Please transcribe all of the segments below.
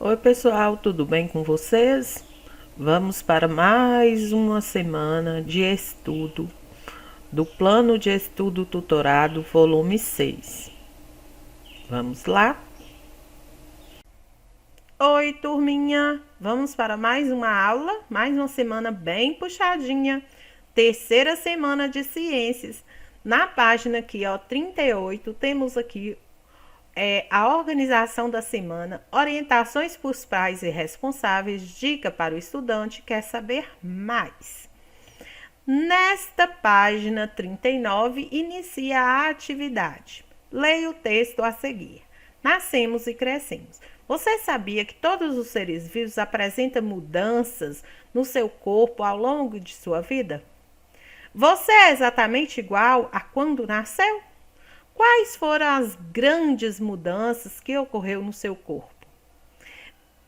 Oi, pessoal, tudo bem com vocês? Vamos para mais uma semana de estudo do Plano de Estudo Tutorado, volume 6. Vamos lá? Oi, turminha! Vamos para mais uma aula, mais uma semana bem puxadinha. Terceira semana de ciências. Na página aqui, ó, 38, temos aqui a organização da semana, orientações para os pais e responsáveis, dica para o estudante que quer saber mais. Nesta página 39, inicia a atividade. Leia o texto a seguir. Nascemos e crescemos. Você sabia que todos os seres vivos apresentam mudanças no seu corpo ao longo de sua vida? Você é exatamente igual a quando nasceu? Quais foram as grandes mudanças que ocorreu no seu corpo?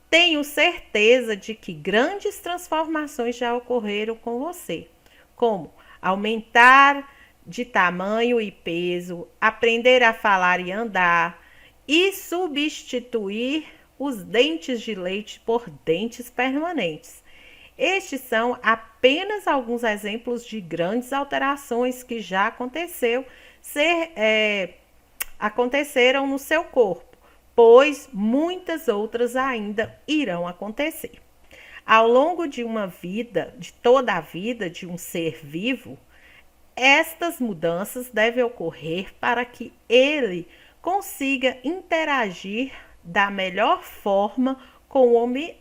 Tenho certeza de que grandes transformações já ocorreram com você, como aumentar de tamanho e peso, aprender a falar e andar e substituir os dentes de leite por dentes permanentes. Estes são apenas alguns exemplos de grandes alterações que já aconteceram no seu corpo, pois muitas outras ainda irão acontecer. Ao longo de uma vida, de toda a vida de um ser vivo, estas mudanças devem ocorrer para que ele consiga interagir da melhor forma com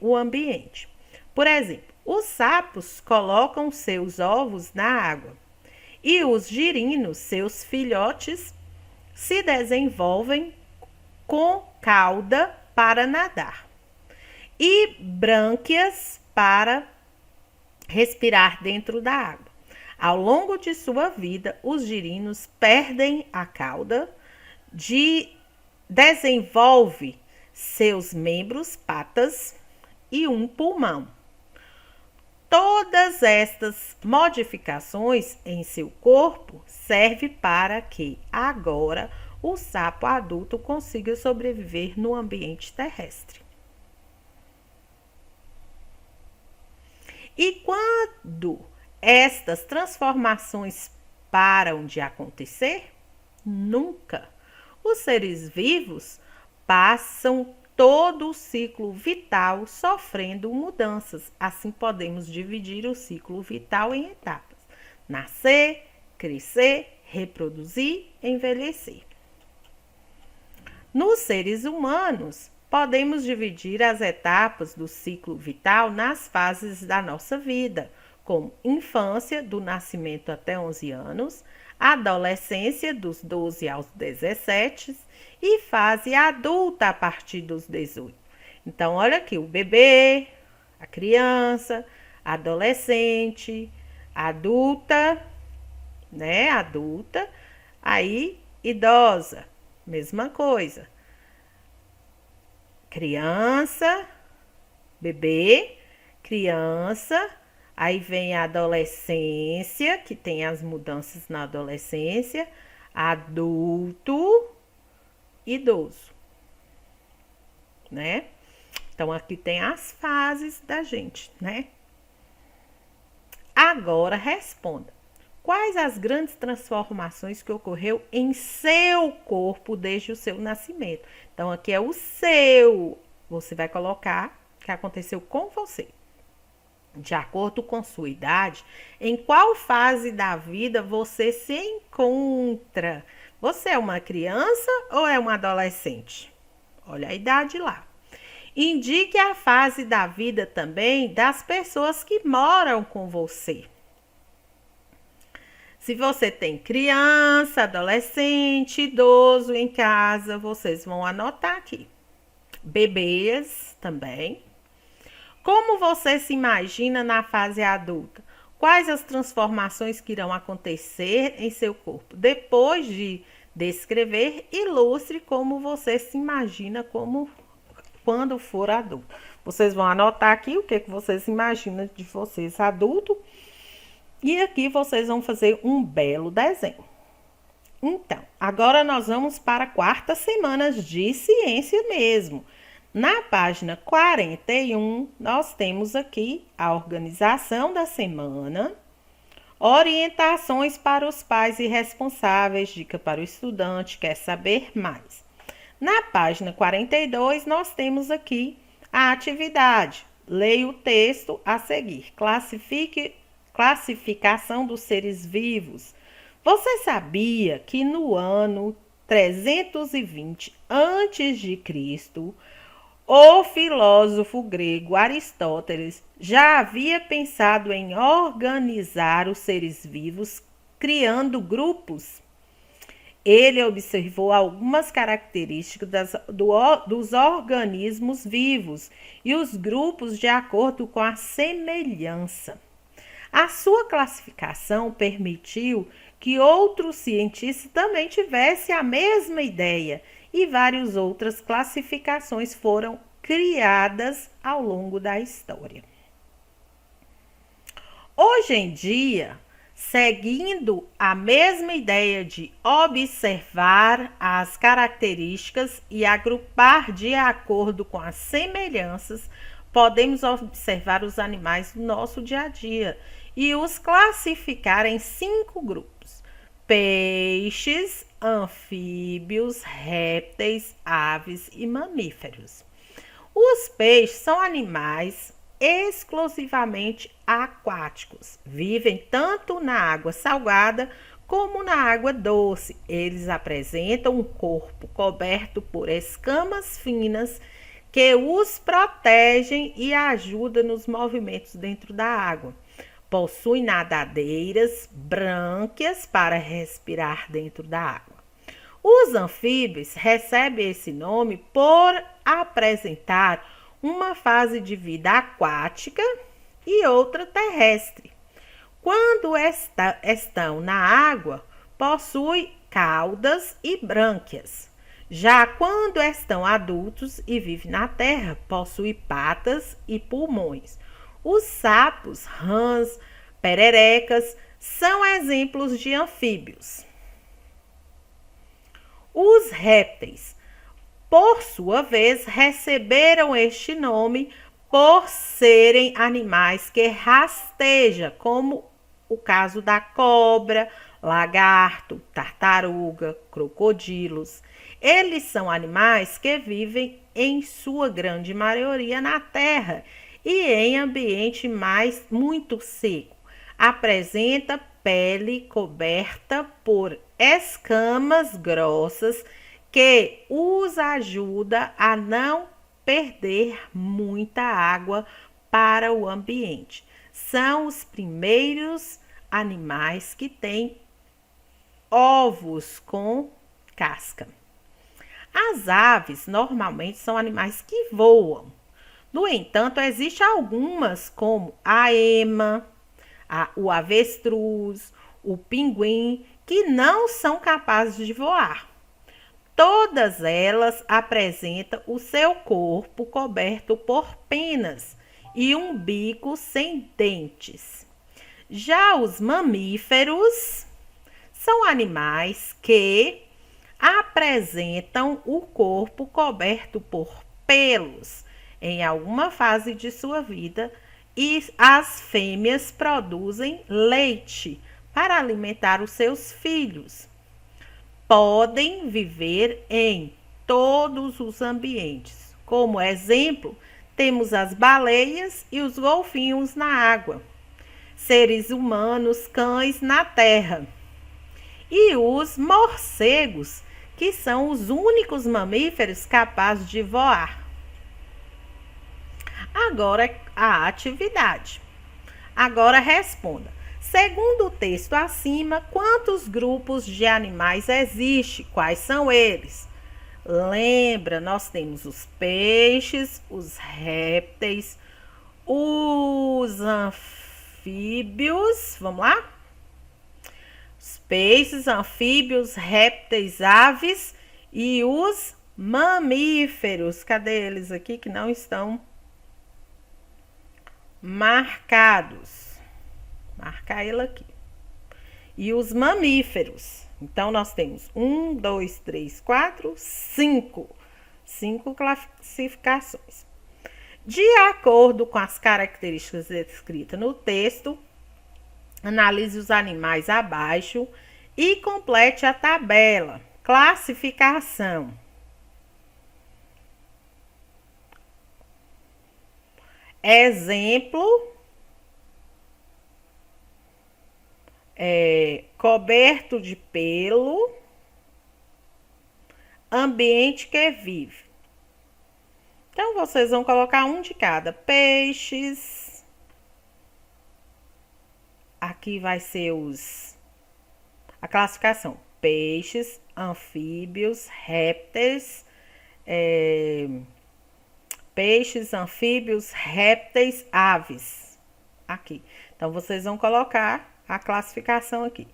o ambiente. Por exemplo, os sapos colocam seus ovos na água e os girinos, seus filhotes, se desenvolvem com cauda para nadar e brânquias para respirar dentro da água. Ao longo de sua vida, os girinos perdem a cauda, desenvolve seus membros, patas e um pulmão. Todas estas modificações em seu corpo servem para que agora o sapo adulto consiga sobreviver no ambiente terrestre. E quando estas transformações param de acontecer? Nunca. Os seres vivos passam todo o ciclo vital sofrendo mudanças. Assim podemos dividir o ciclo vital em etapas: nascer, crescer, reproduzir, envelhecer. Nos seres humanos, podemos dividir as etapas do ciclo vital nas fases da nossa vida, como infância, do nascimento até 11 anos, adolescência, dos 12 aos 17 e fase adulta a partir dos 18. Então, olha aqui, o bebê, a criança, adolescente, adulta, né? Adulta, aí idosa, mesma coisa. Criança, bebê, criança, aí vem a adolescência, que tem as mudanças na adolescência, adulto, idoso, né? Então, aqui tem as fases da gente, né? Agora, responda. Quais as grandes transformações que ocorreu em seu corpo desde o seu nascimento? Então, aqui é o seu. Você vai colocar que aconteceu com você. De acordo com sua idade, em qual fase da vida você se encontra? Você é uma criança ou é um adolescente? Olha a idade lá. Indique a fase da vida também das pessoas que moram com você. Se você tem criança, adolescente, idoso em casa, vocês vão anotar aqui. Bebês também. Como você se imagina na fase adulta? Quais as transformações que irão acontecer em seu corpo? Depois de descrever, ilustre como você se imagina quando for adulto. Vocês vão anotar aqui o que vocês imaginam de vocês adulto. E aqui vocês vão fazer um belo desenho. Então, agora nós vamos para a quarta semana de ciência mesmo. Na página 41, nós temos aqui a organização da semana, orientações para os pais e responsáveis, dica para o estudante que quer saber mais. Na página 42, nós temos aqui a atividade. Leia o texto a seguir. Classificação dos seres vivos. Você sabia que no ano 320 a.C., o filósofo grego Aristóteles já havia pensado em organizar os seres vivos criando grupos? Ele observou algumas características dos organismos vivos e os grupos de acordo com a semelhança. A sua classificação permitiu que outros cientistas também tivessem a mesma ideia e várias outras classificações foram criadas ao longo da história. Hoje em dia, seguindo a mesma ideia de observar as características e agrupar de acordo com as semelhanças, podemos observar os animais do nosso dia a dia e os classificar em 5 grupos: peixes, anfíbios, répteis, aves e mamíferos. Os peixes são animais exclusivamente aquáticos. Vivem tanto na água salgada como na água doce. Eles apresentam um corpo coberto por escamas finas que os protegem e ajudam nos movimentos dentro da água. Possuem nadadeiras, brânquias para respirar dentro da água. Os anfíbios recebem esse nome por apresentar uma fase de vida aquática e outra terrestre. Quando estão na água, possuem caudas e brânquias. Já quando estão adultos e vivem na terra, possuem patas e pulmões. Os sapos, rãs, pererecas são exemplos de anfíbios. Os répteis, por sua vez, receberam este nome por serem animais que rastejam, como o caso da cobra, lagarto, tartaruga, crocodilos. Eles são animais que vivem, em sua grande maioria, na terra e em ambiente muito seco. Apresenta pele coberta por escamas grossas que os ajuda a não perder muita água para o ambiente. São os primeiros animais que têm ovos com casca. As aves normalmente são animais que voam. No entanto, existem algumas como a ema, o avestruz, o pinguim, que não são capazes de voar. Todas elas apresentam o seu corpo coberto por penas e um bico sem dentes. Já os mamíferos são animais que apresentam o corpo coberto por pelos em alguma fase de sua vida e as fêmeas produzem leite para alimentar os seus filhos. Podem viver em todos os ambientes. Como exemplo, temos as baleias e os golfinhos na água, seres humanos, cães na terra, e os morcegos, que são os únicos mamíferos capazes de voar. Agora a atividade. Agora responda. Segundo o texto acima, quantos grupos de animais existem? Quais são eles? Lembra, nós temos os peixes, os répteis, os anfíbios, vamos lá? Os peixes, anfíbios, répteis, aves e os mamíferos. Cadê eles aqui que não estão marcados? Marcar ele aqui. E os mamíferos. Então, nós temos 1, 2, 3, 4, 5. 5 classificações. De acordo com as características descritas no texto, analise os animais abaixo e complete a tabela. Classificação. Exemplo, coberto de pelo, ambiente que vive. Então, vocês vão colocar um de cada. Peixes. Aqui vai ser a classificação. Peixes, anfíbios, répteis, aves. Aqui. Então, vocês vão colocar a classificação aqui.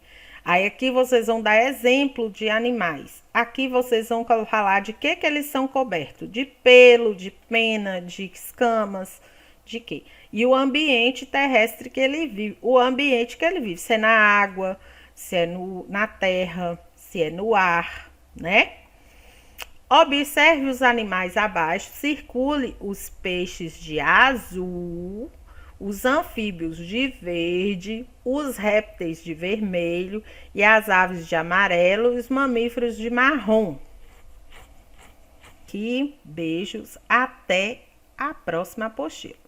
Aí, aqui vocês vão dar exemplo de animais. Aqui vocês vão falar de que eles são cobertos. De pelo, de pena, de escamas, de quê? E o ambiente terrestre que ele vive. O ambiente que ele vive. Se é na água, se é na terra, se é no ar, né? Observe os animais abaixo. Circule os peixes de azul, os anfíbios de verde, os répteis de vermelho e as aves de amarelo e os mamíferos de marrom. Beijos, até a próxima apostila.